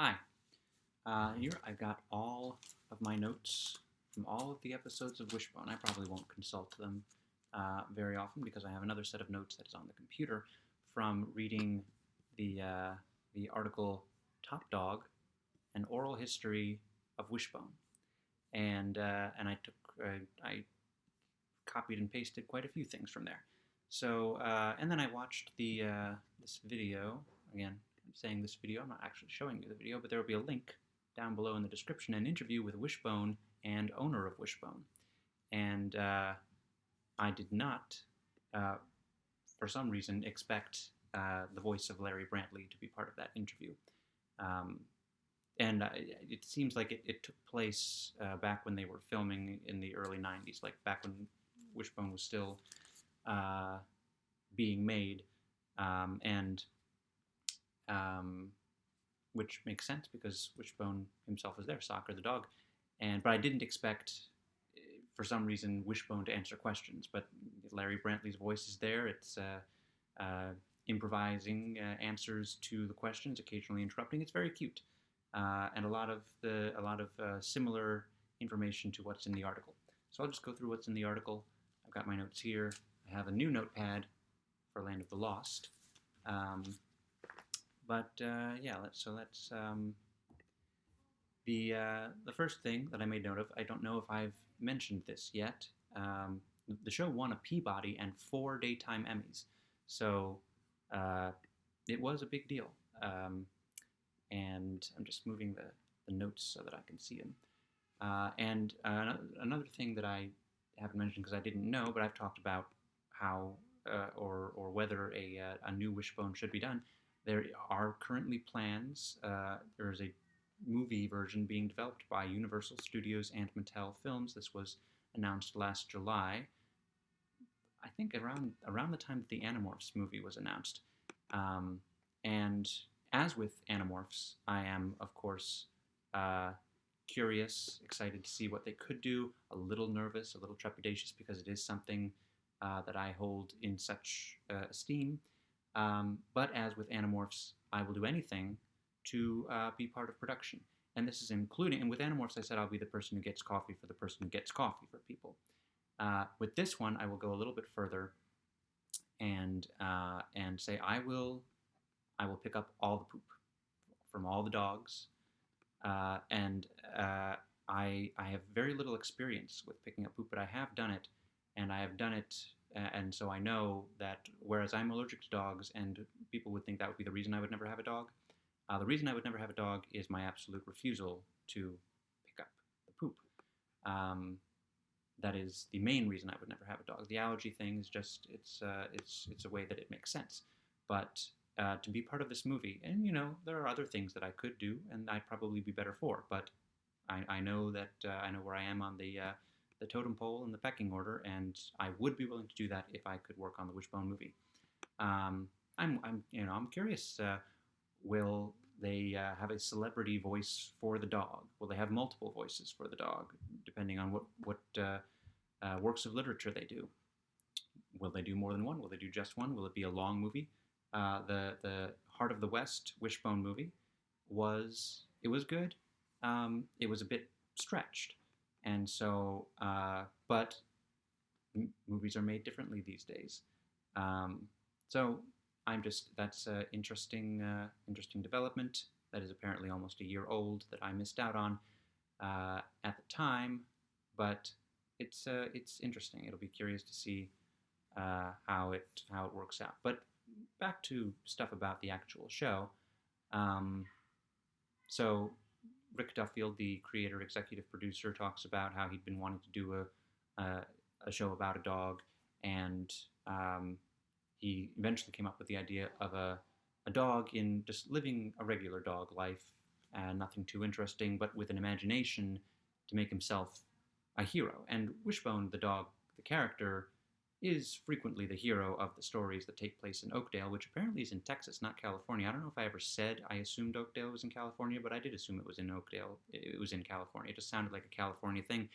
Hi. Here I've got all of my notes from all of the episodes of Wishbone. I probably won't consult them very often because I have another set of notes that is on the computer from reading the article "Top Dog: An Oral History of Wishbone," and I copied and pasted quite a few things from there. So and then I watched this video again. I'm saying this video. I'm not actually showing you the video, but there will be a link down below in the description, an interview with Wishbone and owner of Wishbone. And I did not, uh, for some reason, expect the voice of Larry Brantley to be part of that interview. Um, and it seems like it took place back when they were filming in the early 90s, like back when Wishbone was still uh, being made. And which makes sense because Wishbone himself is there, Soccer the dog. But I didn't expect, for some reason, Wishbone to answer questions. But Larry Brantley's voice is there. It's improvising answers to the questions, occasionally interrupting. It's very cute, and a lot of similar information to what's in the article. So I'll just go through what's in the article. I've got my notes here. I have a new notepad for Land of the Lost. Yeah, the first thing that I made note of. I don't know if I've mentioned this yet. The show won a Peabody and 4 daytime Emmys, so uh, it was a big deal. And I'm just moving the notes so that I can see them. And another thing that I haven't mentioned because I didn't know, but I've talked about how or whether a new Wishbone should be done. There are currently plans. There is a movie version being developed by Universal Studios and Mattel Films. This was announced last July. I think around the time that the Animorphs movie was announced. And as with Animorphs, I am, of course, curious, excited to see what they could do, a little nervous, a little trepidatious, because it is something that I hold in such esteem. But as with Animorphs, I will do anything to be part of production. And this is including, and with Animorphs, I said I'll be the person who gets coffee for the person who gets coffee for people. With this one, I will go a little bit further and say I will pick up all the poop from all the dogs, I have very little experience with picking up poop, but I have done it, and I have done it, and so I know that whereas I'm allergic to dogs, and people would think that would be the reason I would never have a dog, the reason I would never have a dog is my absolute refusal to pick up the poop. That is the main reason I would never have a dog. The allergy thing is just it's a way that it makes sense, but to be part of this movie, and there are other things that I could do, and I'd probably be better for, but I know that I know where I am on the totem pole and the pecking order, and I would be willing to do that if I could work on the Wishbone movie. I'm curious. Will they have a celebrity voice for the dog? Will they have multiple voices for the dog, depending on what works of literature they do? Will they do more than one? Will they do just one? Will it be a long movie? The Heart of the West Wishbone movie was good. It was a bit stretched, and so but movies are made differently these days. So that's an interesting development that is apparently almost a year old that I missed out on at the time, but it's interesting. It'll be curious to see how it works out. But back to stuff about the actual show. So Rick Duffield, the creator, executive producer, talks about how he'd been wanting to do a show about a dog, and he eventually came up with the idea of a dog in just living a regular dog life, nothing too interesting, but with an imagination to make himself a hero. And Wishbone, the dog, the character, is frequently the hero of the stories that take place in Oakdale, which apparently is in Texas, not California. I don't know if I ever said I assumed Oakdale was in California, but I did assume it was in Oakdale. It was in California. It just sounded like a California thing.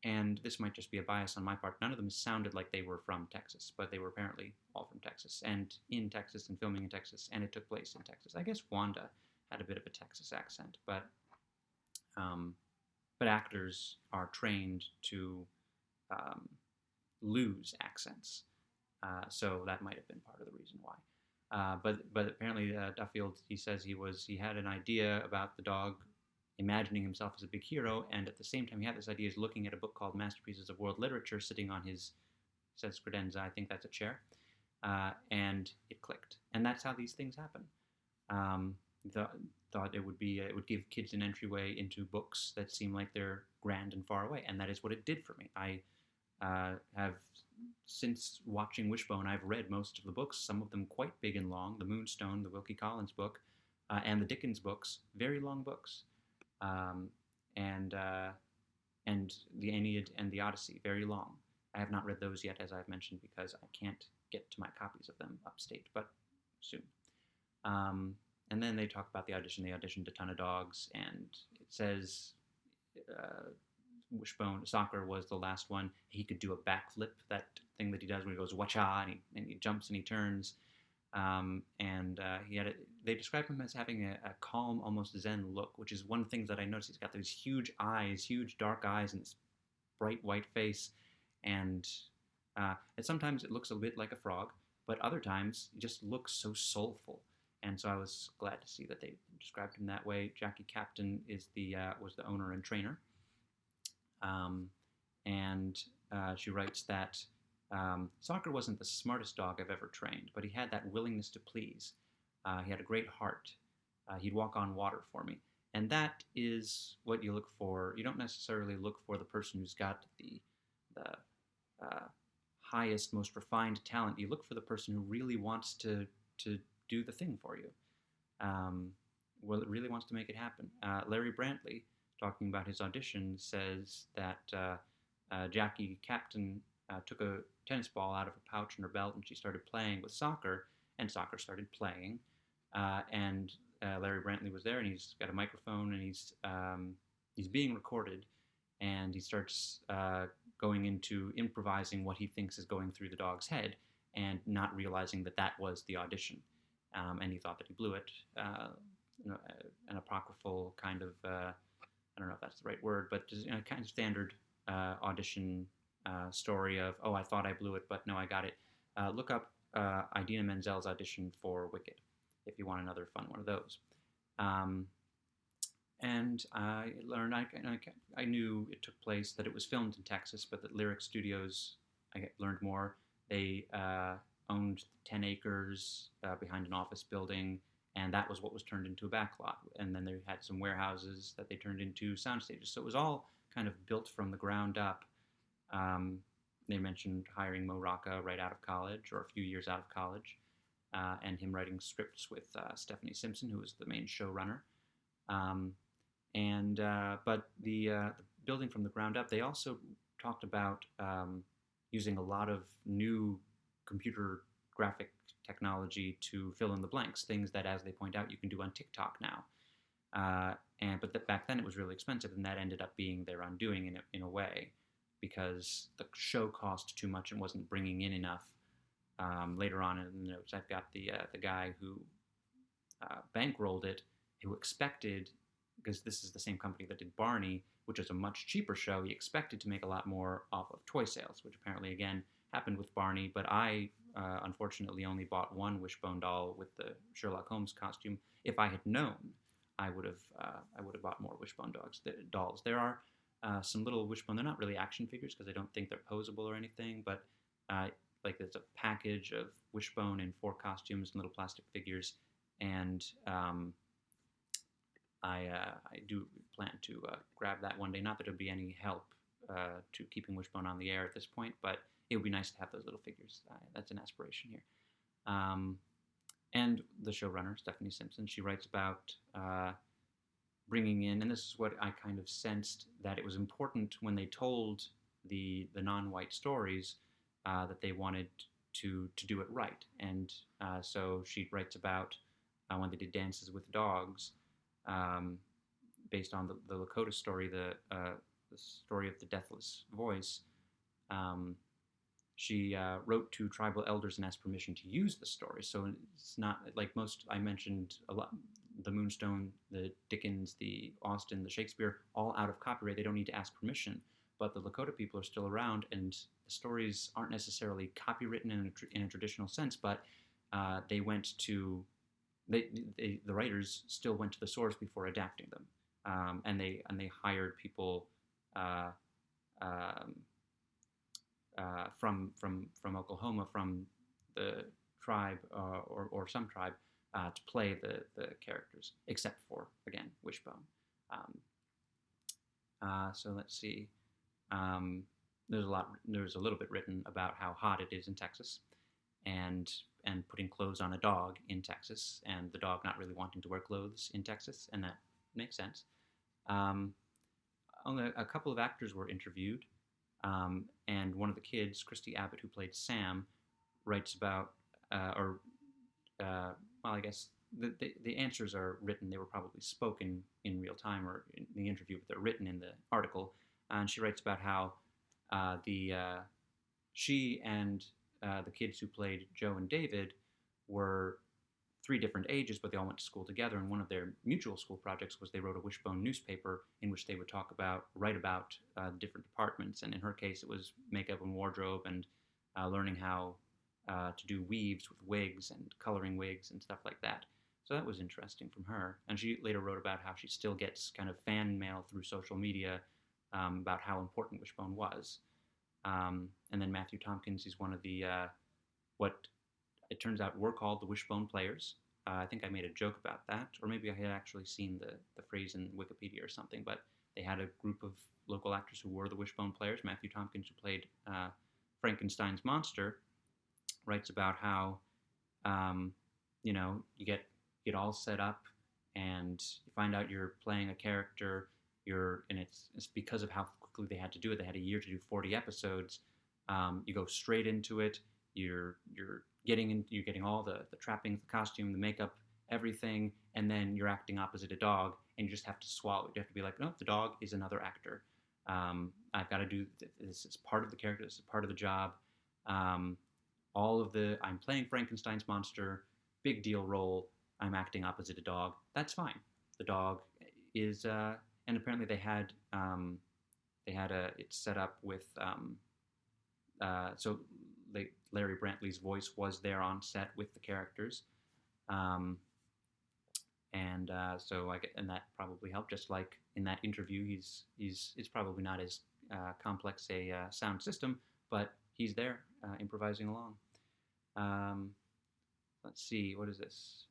And this might just be a bias on my part. None of them sounded like they were from Texas, but they were apparently all from Texas and in Texas and filming in Texas, and it took place in Texas. I guess Wanda had a bit of a Texas accent, um, but actors are trained to um, lose accents, so that might have been part of the reason why. But apparently Duffield, he says he had an idea about the dog imagining himself as a big hero, and at the same time he had this idea. He's looking at a book called Masterpieces of World Literature, sitting on his, says credenza, I think that's a chair, and it clicked. And that's how these things happen. Thought it would give kids an entryway into books that seem like they're grand and far away, and that is what it did for me. I have, since watching Wishbone, I've read most of the books, some of them quite big and long. The Moonstone, the Wilkie Collins book, and the Dickens books, very long books, um, and the Aeneid and the Odyssey, very long. I have not read those yet, as I've mentioned, because I can't get to my copies of them upstate, but soon. And then they talk about the audition. They auditioned a ton of dogs, and it says Wishbone, Soccer was the last one. He could do a backflip, that thing that he does when he goes wacha, and he jumps and he turns. They describe him as having a calm, almost zen look, which is one of the things that I noticed. He's got these huge eyes, huge dark eyes, and this bright white face, and sometimes it looks a bit like a frog, but other times it just looks so soulful. And so I was glad to see that they described him that way. Jackie Captain was the owner and trainer. She writes that Soccer wasn't the smartest dog I've ever trained, but he had that willingness to please. He had a great heart. He'd walk on water for me. And that is what you look for. You don't necessarily look for the person who's got the highest, most refined talent. You look for the person who really wants to do the thing for you. It really wants to make it happen. Larry Brantley, talking about his audition, says that Jackie Captain took a tennis ball out of a pouch in her belt, and she started playing with Soccer, and Soccer started playing. Larry Brantley was there, and he's got a microphone, and he's being recorded, and he starts going into improvising what he thinks is going through the dog's head, and not realizing that that was the audition. And he thought that he blew it. An apocryphal kind of, I don't know if that's the right word, but just, kind of standard audition story of, I thought I blew it, but no, I got it. Look up Idina Menzel's audition for Wicked if you want another fun one of those. And I learned, I knew it took place, that it was filmed in Texas, but that Lyric Studios, I learned more. They owned 10 acres behind an office building, and that was what was turned into a backlot. And then they had some warehouses that they turned into sound stages. So it was all kind of built from the ground up. They mentioned hiring Mo Rocca right out of college, or a few years out of college, and him writing scripts with Stephanie Simpson, who was the main showrunner. But the building from the ground up, they also talked about using a lot of new computer graphic technology to fill in the blanks, things that, as they point out, you can do on TikTok now. But back then it was really expensive, and that ended up being their undoing in a way, because the show cost too much and wasn't bringing in enough. Later on in the notes, I've got the guy who bankrolled it, who expected, because this is the same company that did Barney, which is a much cheaper show, he expected to make a lot more off of toy sales, which apparently, again, happened with Barney, but I unfortunately only bought one Wishbone doll with the Sherlock Holmes costume. If I had known, I would have bought more Wishbone dolls. There are some little Wishbone. They're not really action figures because I don't think they're posable or anything, but like there's a package of Wishbone in 4 costumes and little plastic figures, and I do plan to grab that one day. Not that it would be any help to keeping Wishbone on the air at this point, but it would be nice to have those little figures. That's an aspiration here. And the showrunner, Stephanie Simpson, she writes about bringing in, and this is what I kind of sensed, that it was important when they told the non-white stories that they wanted to do it right. And so she writes about when they did Dances with Dogs, based on the Lakota story, the story of the Deathless Voice. She wrote to tribal elders and asked permission to use the story. So it's not like most, I mentioned a lot, the Moonstone, the Dickens, the Austen, the Shakespeare, all out of copyright. They don't need to ask permission. But the Lakota people are still around, and the stories aren't necessarily copywritten in a traditional sense, but they went to the writers still went to the source before adapting them, and they hired people uh, um, from Oklahoma, from the tribe or some tribe to play the characters, except for again Wishbone. Um, so let's see. Um, there's a little bit written about how hot it is in Texas, and putting clothes on a dog in Texas, and the dog not really wanting to wear clothes in Texas, and that makes sense. Um, Only a couple of actors were interviewed, and one of the kids, Christy Abbott, who played Sam, writes about, or well, I guess the answers are written. They were probably spoken in real time or in the interview, but they're written in the article. And she writes about how the she and the kids who played Joe and David were three different ages, but they all went to school together. And one of their mutual school projects was they wrote a Wishbone newspaper in which they would write about the different departments. And in her case, it was makeup and wardrobe and learning how to do weaves with wigs and coloring wigs and stuff like that. So that was interesting from her. And she later wrote about how she still gets kind of fan mail through social media about how important Wishbone was. And then Matthew Tompkins, he's one of the, what it turns out were called the Wishbone Players. I think I made a joke about that, or maybe I had actually seen the phrase in Wikipedia or something, but they had a group of local actors who were the Wishbone Players. Matthew Tompkins, who played Frankenstein's monster, writes about how, you get all set up and you find out you're playing a character, and it's because of how quickly they had to do it. They had a year to do 40 episodes. You go straight into it. You're getting all the trappings, the costume, the makeup, everything, and then you're acting opposite a dog, and you just have to swallow it. You have to be like, no, the dog is another actor. I've got to do this. Is part of the character. This is part of the job. I'm playing Frankenstein's monster, big deal role. I'm acting opposite a dog. That's fine. The dog is, and apparently they had it's set up with so Larry Brantley's voice was there on set with the characters, and that probably helped. Just like in that interview, it's probably not as complex a sound system, but he's there improvising along. Let's see, what is this?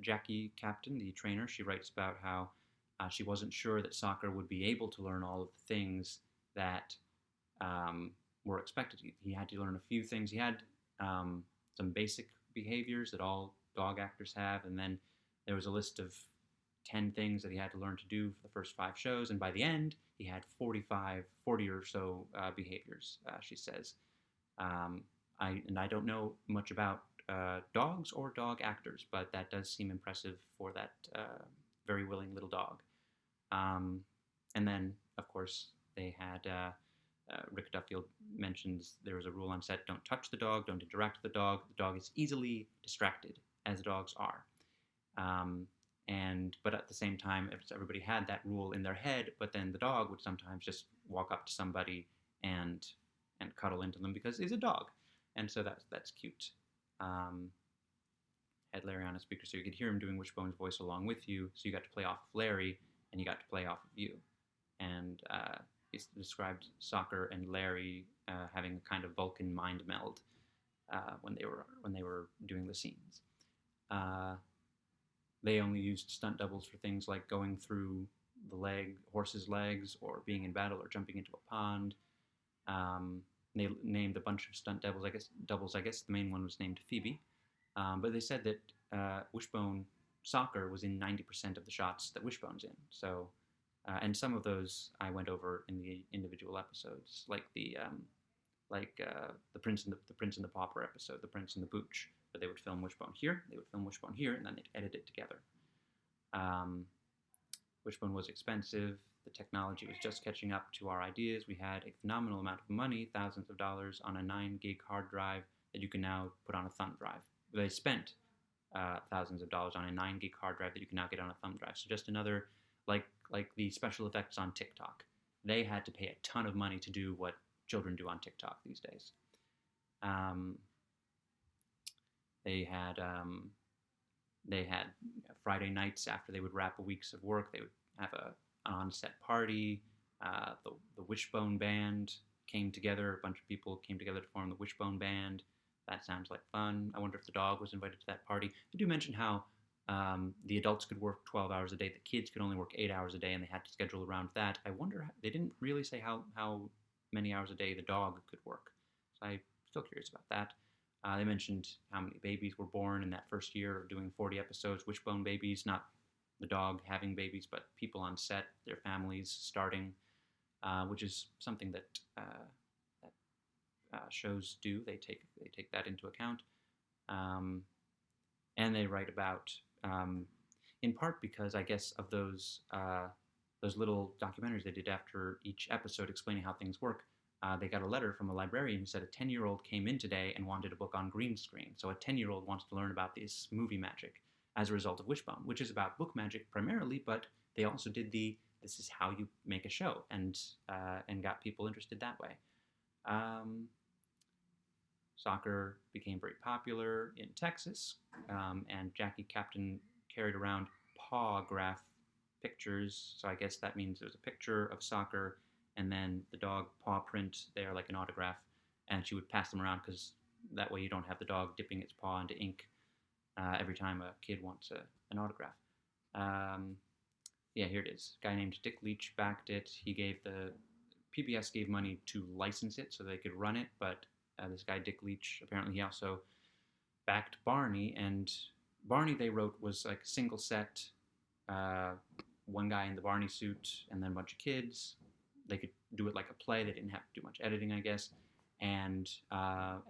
Jackie Captain, the trainer, she writes about how she wasn't sure that soccer would be able to learn all of the things that were expected. He had to learn a few things. He had some basic behaviors that all dog actors have, and then there was a list of 10 things that he had to learn to do for the first 5 shows, and by the end, he had 40 or so behaviors, she says. I don't know much about dogs or dog actors, but that does seem impressive for that very willing little dog. And then, of course, they had Rick Duffield mentions there was a rule on set: don't touch the dog, don't interact with the dog. The dog is easily distracted, as dogs are. But at the same time, everybody had that rule in their head, but then the dog would sometimes just walk up to somebody and cuddle into them because he's a dog. And so that's cute. Had Larry on a speaker so you could hear him doing Wishbone's voice along with you, so you got to play off of Larry and you got to play off of you. And he described Soccer and Larry having a kind of Vulcan mind meld when they were doing the scenes. They only used stunt doubles for things like going through the horse's legs, or being in battle, or jumping into a pond. They named a bunch of stunt doubles. I guess the main one was named Phoebe. But they said that Wishbone Soccer was in 90% of the shots that Wishbone's in. So, and some of those I went over in the individual episodes, like the Prince and the Pauper episode, the Prince and the Pooch. But they would film Wishbone here, they would film Wishbone here, and then they'd edit it together. Wishbone was expensive. The technology was just catching up to our ideas. We had a phenomenal amount of money, thousands of dollars, on a 9 gig hard drive that you can now put on a thumb drive. They spent thousands of dollars on a 9 gig hard drive that you can now get on a thumb drive. So just another, like the special effects on TikTok. They had to pay a ton of money to do what children do on TikTok these days. They had Friday nights after they would wrap a week's of work. They would have an on-set party. The Wishbone band came together. A bunch of people came together to form the Wishbone band. That sounds like fun. I wonder if the dog was invited to that party. They do mention how the adults could work 12 hours a day. The kids could only work 8 hours a day, and they had to schedule around that. I wonder, they didn't really say how many hours a day the dog could work. So I'm still curious about that. They mentioned how many babies were born in that first year of doing 40 episodes. Wishbone babies, not the dog having babies, but people on set, their families starting, which is something that shows do. They take that into account, and they write about, in part because I guess of those little documentaries they did after each episode explaining how things work. They got a letter from a librarian who said a 10-year-old came in today and wanted a book on green screen. So a 10-year-old wants to learn about this movie magic as a result of Wishbone, which is about book magic primarily, but they also did this is how you make a show, and got people interested that way. Soccer became very popular in Texas, and Jackie Captain carried around paw graph pictures. So I guess that means there's a picture of soccer and then the dog paw print there like an autograph, and she would pass them around because that way you don't have the dog dipping its paw into ink every time a kid wants an autograph. Yeah, here it is. A guy named Dick Leach backed it. PBS gave money to license it so they could run it, but this guy Dick Leach, apparently he also backed Barney, and Barney they wrote was like a single set, one guy in the Barney suit and then a bunch of kids. They could do it like a play. They didn't have to do much editing, I guess, and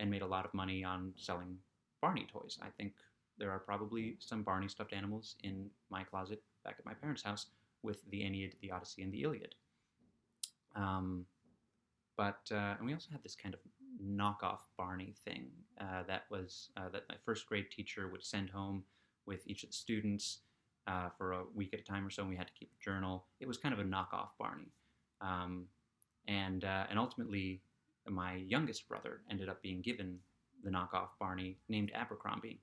made a lot of money on selling Barney toys. I think there are probably some Barney stuffed animals in my closet back at my parents' house with the Aeneid, the Odyssey, and the Iliad. And we also had this kind of knockoff Barney thing that my first grade teacher would send home with each of the students for a week at a time or so, and we had to keep a journal. It was kind of a knockoff Barney. And ultimately, my youngest brother ended up being given the knockoff Barney named Abercrombie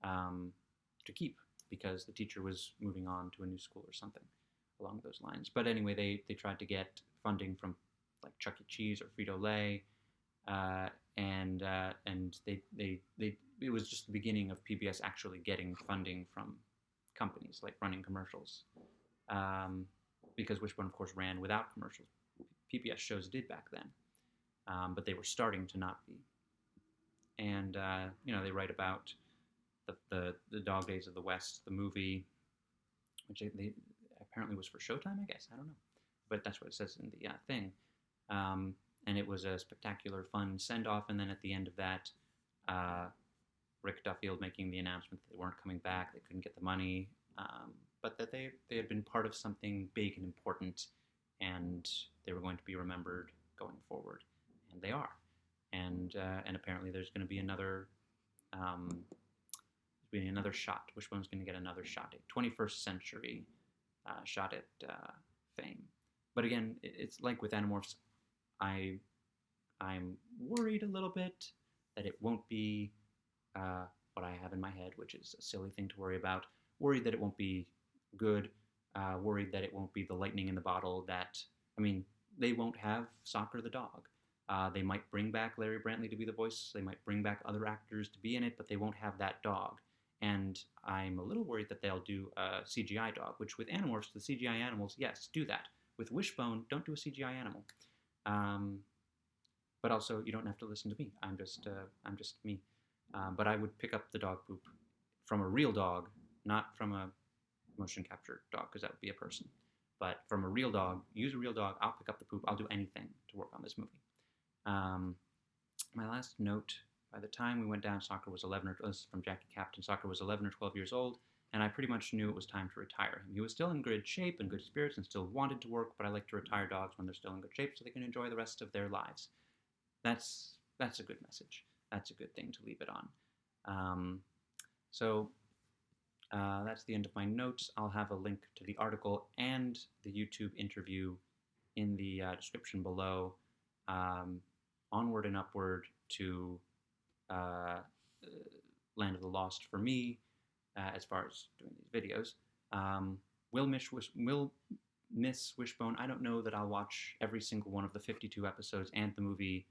to keep because the teacher was moving on to a new school or something along those lines. But anyway, they tried to get funding from like Chuck E. Cheese or Frito-Lay, and it was just the beginning of PBS actually getting funding from companies like running commercials. Because Wishbone, of course, ran without commercials. PBS shows did back then, but they were starting to not be. And they write about the Dog Days of the West, the movie, which they apparently was for Showtime, I guess. I don't know, but that's what it says in the thing. And it was a spectacular, fun send-off. And then at the end of that, Rick Duffield making the announcement that they weren't coming back, they couldn't get the money. But that they had been part of something big and important, and they were going to be remembered going forward, and they are. And apparently there's going to be another shot. Wishbone's going to get another shot, a 21st century shot at fame. But again, it's like with Animorphs, I'm worried a little bit that it won't be what I have in my head, which is a silly thing to worry about. Worried that it won't be good, worried that it won't be the lightning in the bottle they won't have Soccer the dog. They might bring back Larry Brantley to be the voice, they might bring back other actors to be in it, but they won't have that dog. And I'm a little worried that they'll do a CGI dog, which with Animorphs, the CGI animals, yes, do that. With Wishbone, don't do a CGI animal. But also, you don't have to listen to me. I'm just me. But I would pick up the dog poop from a real dog, not from a motion capture dog, because that would be a person. But from a real dog, use a real dog, I'll pick up the poop, I'll do anything to work on this movie. My last note, by the time we went down, Soccer was 11 this is from Jackie Captain, Soccer was 11 or 12 years old, and I pretty much knew it was time to retire him. He was still in good shape and good spirits and still wanted to work, but I like to retire dogs when they're still in good shape so they can enjoy the rest of their lives. That's a good message. That's a good thing to leave it on. So That's the end of my notes. I'll have a link to the article and the YouTube interview in the description below. Um, Onward and upward to uh, Land of the Lost for me, as far as doing these videos. Um, will miss Wishbone. I don't know that I'll watch every single one of the 52 episodes and the movie,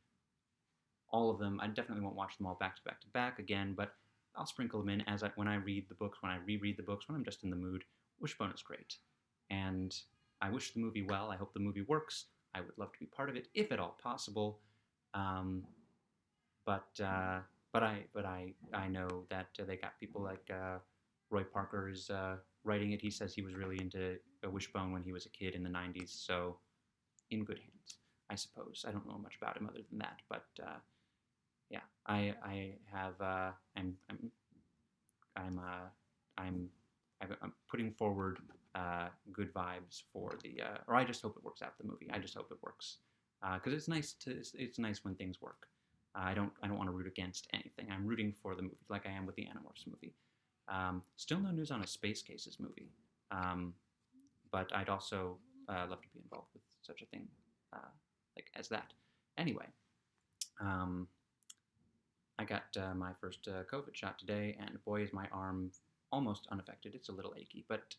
all of them. I definitely won't watch them all back to back to back again, but I'll sprinkle them in when I read the books, when I reread the books, when I'm just in the mood. Wishbone is great, and I wish the movie well. I hope the movie works. I would love to be part of it if at all possible. Um, but uh, but I know that they got people like Roy Parker is writing it. He says he was really into Wishbone when he was a kid in the '90s. So in good hands, I suppose. I don't know much about him other than that, but yeah, I have I'm I'm I'm putting forward good vibes for the or I just hope it works out the movie. I just hope it works because it's nice when things work. I don't want to root against anything. I'm rooting for the movie like I am with the Animorphs movie. Still no news on a Space Cases movie, but I'd also love to be involved with such a thing like as that. Anyway, um, I got my first COVID shot today, and boy, is my arm almost unaffected. It's a little achy, but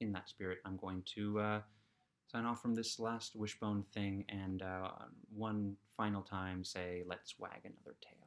in that spirit, I'm going to sign off from this last Wishbone thing and one final time say, let's wag another tail.